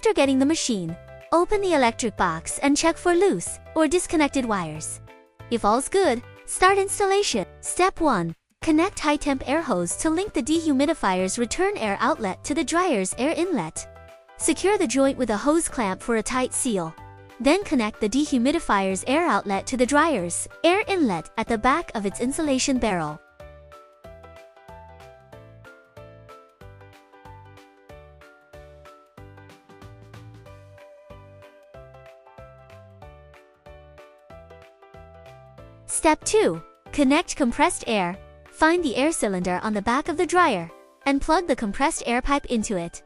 After getting the machine, open the electric box and check for loose or disconnected wires. If all's good, start installation. Step 1. Connect high-temp air hose to link the dehumidifier's return air outlet to the dryer's air inlet. Secure the joint with a hose clamp for a tight seal. Then connect the dehumidifier's air outlet to the dryer's air inlet at the back of its insulation barrel. Step 2. Connect compressed air. Find the air cylinder on the back of the dryer and plug the compressed air pipe into it.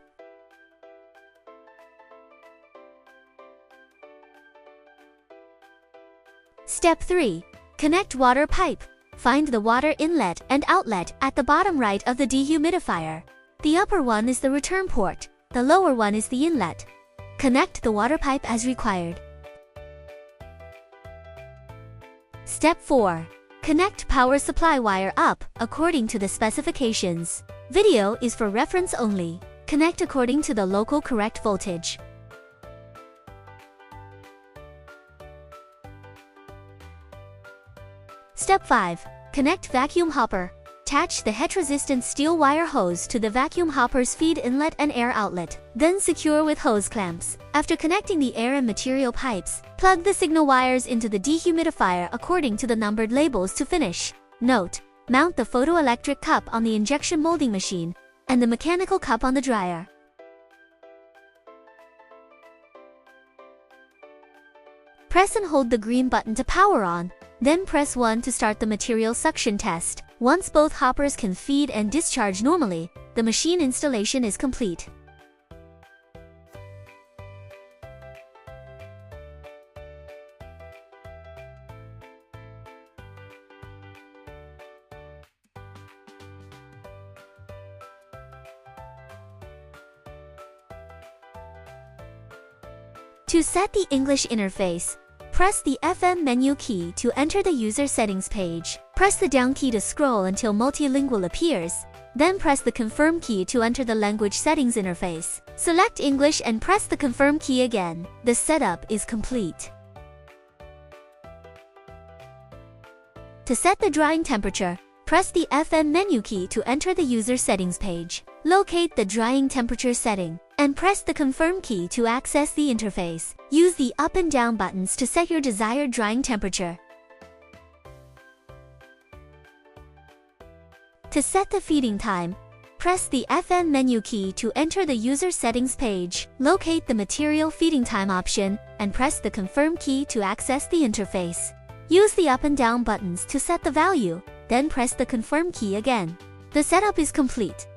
Step 3. Connect water pipe. Find the water inlet and outlet at the bottom right of the dehumidifier. The upper one is the return port, the lower one is the inlet. Connect the water pipe as required. Step 4. Connect power supply wire up according to the specifications. Video is for reference only. Connect according to the local correct voltage. Step 5. Connect vacuum hopper. Attach the heat-resistant steel wire hose to the vacuum hopper's feed inlet and air outlet, then secure with hose clamps. After connecting the air and material pipes, plug the signal wires into the dehumidifier according to the numbered labels to finish. Note: mount the photoelectric cup on the injection molding machine and the mechanical cup on the dryer. Press and hold the green button to power on. Then press 1 to start the material suction test. Once both hoppers can feed and discharge normally, the machine installation is complete. To set the English interface, press the FM menu key to enter the user settings page. Press the down key to scroll until multilingual appears. Then press the confirm key to enter the language settings interface. Select English and press the confirm key again. The setup is complete. To set the drying temperature, press the FM menu key to enter the user settings page. Locate the drying temperature setting and press the confirm key to access the interface. Use the up and down buttons to set your desired drying temperature. To set the feeding time, press the FM menu key to enter the user settings page. Locate the material feeding time option and press the confirm key to access the interface. Use the up and down buttons to set the value, then press the confirm key again. The setup is complete.